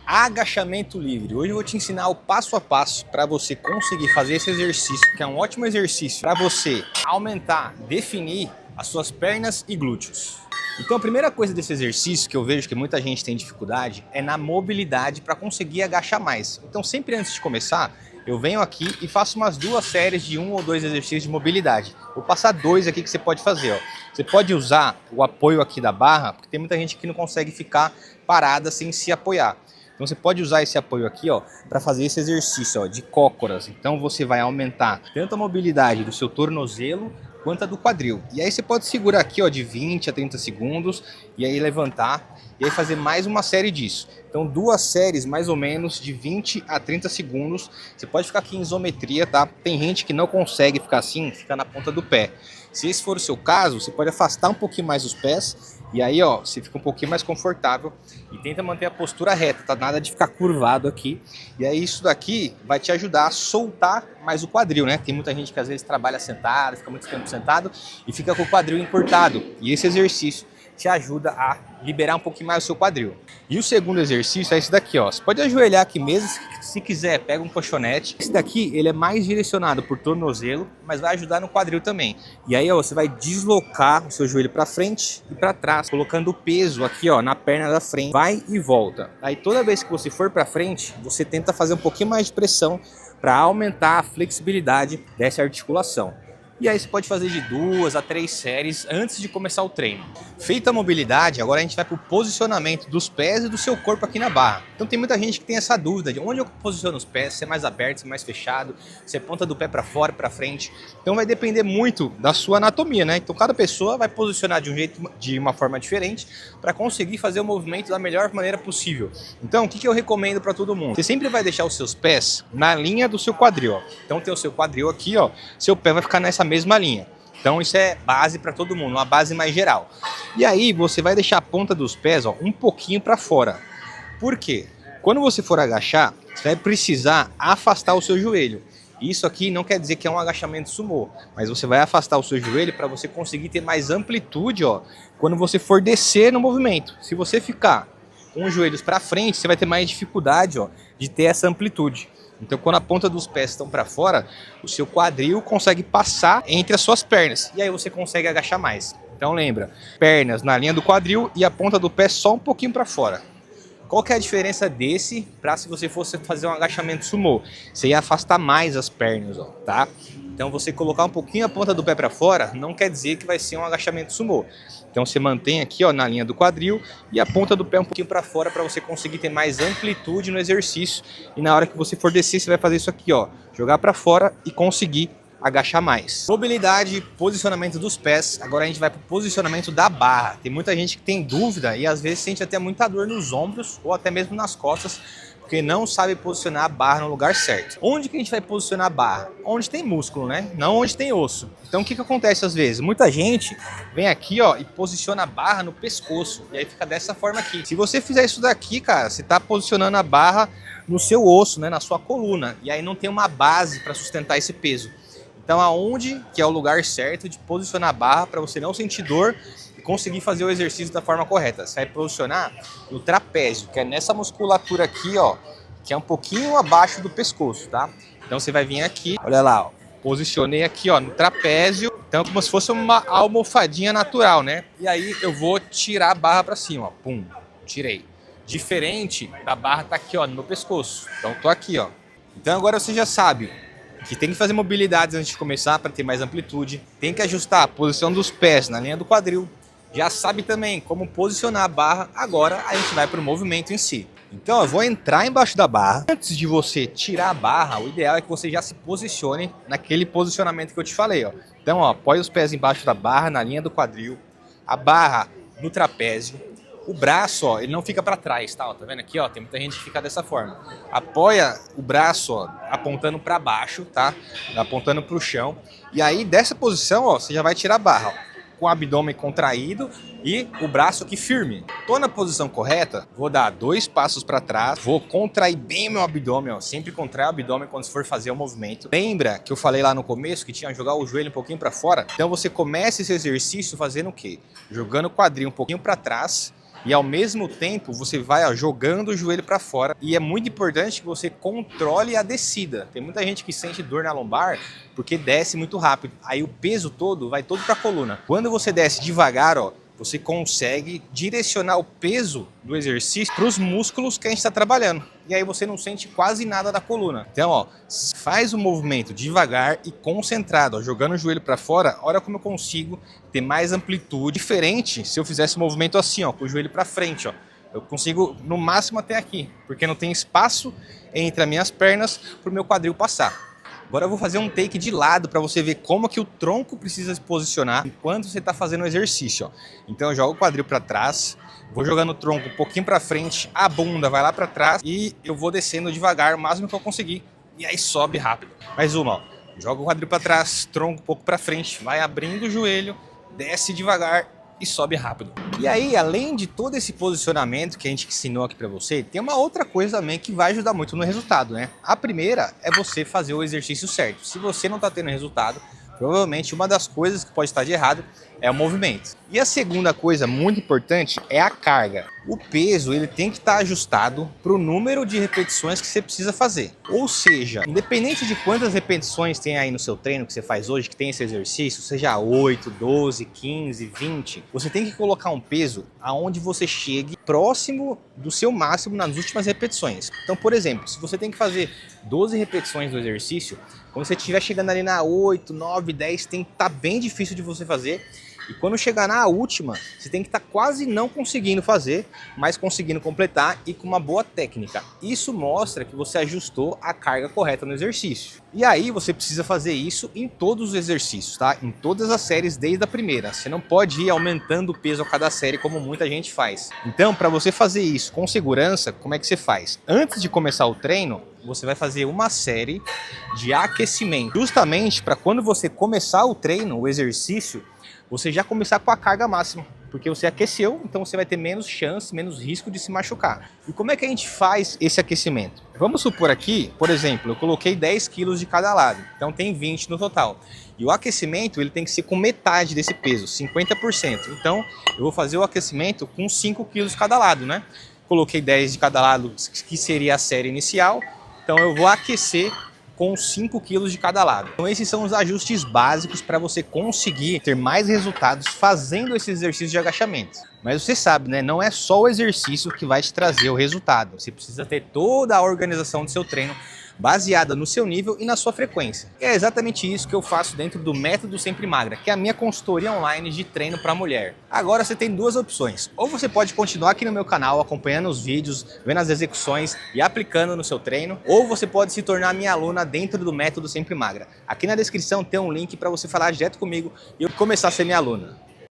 Agachamento livre. Hoje eu vou te ensinar o passo a passo para você conseguir fazer esse exercício, que é um ótimo exercício para você aumentar, definir as suas pernas e glúteos. Então a primeira coisa desse exercício que eu vejo que muita gente tem dificuldade é na mobilidade para conseguir agachar mais. Então sempre antes de começar, eu venho aqui e faço umas 2 séries de 1 ou 2 exercícios de mobilidade. Vou passar 2 aqui que você pode fazer. Ó. Você pode usar o apoio aqui da barra, porque tem muita gente que não consegue ficar parada sem se apoiar. Então você pode usar esse apoio aqui, ó, para fazer esse exercício, ó, de cócoras. Então você vai aumentar tanto a mobilidade do seu tornozelo quanto a do quadril. E aí você pode segurar aqui, ó, de 20 a 30 segundos e aí levantar e aí fazer mais uma série disso. Então 2 séries mais ou menos de 20 a 30 segundos. Você pode ficar aqui em isometria, tá? Tem gente que não consegue ficar assim, fica na ponta do pé. Se esse for o seu caso, você pode afastar um pouquinho mais os pés e aí, ó, você fica um pouquinho mais confortável e tenta manter a postura reta, tá? Nada de ficar curvado aqui. E aí isso daqui vai te ajudar a soltar mais o quadril, né? Tem muita gente que às vezes trabalha sentado, fica muito tempo sentado e fica com o quadril encurtado. E esse exercício te ajuda a liberar um pouquinho mais o seu quadril. E o segundo exercício é esse daqui, ó. Você pode ajoelhar aqui mesmo, se quiser, pega um colchonete. Esse daqui, ele é mais direcionado por tornozelo, mas vai ajudar no quadril também. E aí, ó, você vai deslocar o seu joelho para frente e para trás, colocando o peso aqui, ó, na perna da frente. Vai e volta. Aí toda vez que você for para frente, você tenta fazer um pouquinho mais de pressão para aumentar a flexibilidade dessa articulação. E aí você pode fazer de 2 a 3 séries antes de começar o treino. Feita a mobilidade, agora a gente vai para o posicionamento dos pés e do seu corpo aqui na barra. Então tem muita gente que tem essa dúvida de onde eu posiciono os pés, se é mais aberto, se é mais fechado, se é ponta do pé para fora, para frente. Então vai depender muito da sua anatomia, né? Então cada pessoa vai posicionar de um jeito, de uma forma diferente para conseguir fazer o movimento da melhor maneira possível. Então o que eu recomendo para todo mundo? Você sempre vai deixar os seus pés na linha do seu quadril, ó. Então tem o seu quadril aqui, ó, seu pé vai ficar nessa mesma linha. Então isso é base para todo mundo, uma base mais geral. E aí você vai deixar a ponta dos pés, ó, um pouquinho para fora. Por quê? Quando você for agachar, você vai precisar afastar o seu joelho. Isso aqui não quer dizer que é um agachamento sumô, mas você vai afastar o seu joelho para você conseguir ter mais amplitude, ó, quando você for descer no movimento. Se você ficar com os joelhos para frente, você vai ter mais dificuldade, ó, de ter essa amplitude. Então, quando a ponta dos pés estão para fora, o seu quadril consegue passar entre as suas pernas. E aí você consegue agachar mais. Então lembra, pernas na linha do quadril e a ponta do pé só um pouquinho para fora. Qual que é a diferença desse para se você fosse fazer um agachamento sumô? Você ia afastar mais as pernas, ó, tá? Então você colocar um pouquinho a ponta do pé para fora não quer dizer que vai ser um agachamento sumô. Então você mantém aqui, ó, na linha do quadril e a ponta do pé um pouquinho para fora para você conseguir ter mais amplitude no exercício. E na hora que você for descer, você vai fazer isso aqui, ó, jogar para fora e conseguir agachar mais. Mobilidade, posicionamento dos pés. Agora a gente vai para o posicionamento da barra. Tem muita gente que tem dúvida e às vezes sente até muita dor nos ombros ou até mesmo nas costas, porque não sabe posicionar a barra no lugar certo. Onde que a gente vai posicionar a barra? Onde tem músculo, né? Não onde tem osso. Então o que acontece às vezes? Muita gente vem aqui, ó, e posiciona a barra no pescoço. E aí fica dessa forma aqui. Se você fizer isso daqui, cara, você tá posicionando a barra no seu osso, né? Na sua coluna. E aí não tem uma base para sustentar esse peso. Então aonde que é o lugar certo de posicionar a barra para você não sentir dor e conseguir fazer o exercício da forma correta? Você vai posicionar no trapézio, que é nessa musculatura aqui, ó, que é um pouquinho abaixo do pescoço, tá? Então você vai vir aqui, olha lá, ó, posicionei aqui, ó, no trapézio, então como se fosse uma almofadinha natural, né? E aí eu vou tirar a barra para cima, ó, pum, tirei. Diferente da barra tá aqui, ó, no meu pescoço. Então tô aqui, ó. Então agora você já sabe que tem que fazer mobilidades antes de começar para ter mais amplitude, tem que ajustar a posição dos pés na linha do quadril, já sabe também como posicionar a barra, agora a gente vai para o movimento em si. Então eu vou entrar embaixo da barra. Antes de você tirar a barra, o ideal é que você já se posicione naquele posicionamento que eu te falei, ó. Então, ó, apoia os pés embaixo da barra, na linha do quadril, a barra no trapézio. O braço, ó, ele não fica para trás, tá? Ó, tá vendo aqui, ó? Tem muita gente que fica dessa forma. Apoia o braço, ó, apontando para baixo, tá? Apontando para o chão. E aí, dessa posição, ó, você já vai tirar a barra, ó, com o abdômen contraído e o braço aqui firme. Tô na posição correta, vou dar 2 passos para trás, vou contrair bem o meu abdômen, ó. Sempre contrai o abdômen quando for fazer o movimento. Lembra que eu falei lá no começo que tinha que jogar o joelho um pouquinho para fora? Então você começa esse exercício fazendo o quê? Jogando o quadril um pouquinho para trás E ao mesmo tempo você vai jogando o joelho para fora. E é muito importante que você controle a descida. Tem muita gente que sente dor na lombar porque desce muito rápido. Aí o peso todo vai todo para a coluna. Quando você desce devagar, ó, você consegue direcionar o peso do exercício para os músculos que a gente está trabalhando. E aí você não sente quase nada da coluna. Então, ó, faz o movimento devagar e concentrado, ó, jogando o joelho para fora. Olha como eu consigo ter mais amplitude. Diferente se eu fizesse o movimento assim, ó, com o joelho para frente, ó. Eu consigo no máximo até aqui, porque não tem espaço entre as minhas pernas para o meu quadril passar. Agora eu vou fazer um take de lado para você ver como que o tronco precisa se posicionar enquanto você está fazendo o exercício. Ó. Então eu jogo o quadril para trás, vou jogando o tronco um pouquinho para frente, a bunda vai lá para trás e eu vou descendo devagar, o máximo que eu conseguir. E aí sobe rápido. Mais uma, ó. Joga o quadril para trás, tronco um pouco para frente, vai abrindo o joelho, desce devagar e sobe rápido. E aí, além de todo esse posicionamento que a gente ensinou aqui para você, tem uma outra coisa também que vai ajudar muito no resultado, né? A primeira é você fazer o exercício certo. Se você não está tendo resultado, provavelmente uma das coisas que pode estar de errado é o movimento. E a segunda coisa muito importante é a carga. O peso ele tem que estar ajustado para o número de repetições que você precisa fazer. Ou seja, independente de quantas repetições tem aí no seu treino que você faz hoje, que tem esse exercício, seja 8, 12, 15, 20, você tem que colocar um peso aonde você chegue próximo do seu máximo nas últimas repetições. Então, por exemplo, se você tem que fazer 12 repetições do exercício, quando você estiver chegando ali na 8, 9, 10, tem que estar bem difícil de você fazer. E quando chegar na última, você tem que estar quase não conseguindo fazer, mas conseguindo completar e com uma boa técnica. Isso mostra que você ajustou a carga correta no exercício. E aí você precisa fazer isso em todos os exercícios, tá? Em todas as séries desde a primeira. Você não pode ir aumentando o peso a cada série como muita gente faz. Então, para você fazer isso com segurança, como é que você faz? Antes de começar o treino, você vai fazer uma série de aquecimento. Justamente para quando você começar o treino, o exercício, você já começar com a carga máxima, porque você aqueceu, então você vai ter menos chance, menos risco de se machucar. E como é que a gente faz esse aquecimento? Vamos supor aqui, por exemplo, eu coloquei 10 quilos de cada lado, então tem 20 no total. E o aquecimento ele tem que ser com metade desse peso, 50%. Então eu vou fazer o aquecimento com 5 quilos de cada lado, né? Coloquei 10 de cada lado, que seria a série inicial, então eu vou aquecer com 5 quilos de cada lado. Então esses são os ajustes básicos para você conseguir ter mais resultados fazendo esse exercício de agachamento. Mas você sabe, né? Não é só o exercício que vai te trazer o resultado. Você precisa ter toda a organização do seu treino baseada no seu nível e na sua frequência. E é exatamente isso que eu faço dentro do Método Sempre Magra, que é a minha consultoria online de treino para mulher. Agora você tem duas opções. Ou você pode continuar aqui no meu canal acompanhando os vídeos, vendo as execuções e aplicando no seu treino, ou você pode se tornar minha aluna dentro do Método Sempre Magra. Aqui na descrição tem um link para você falar direto comigo e eu começar a ser minha aluna.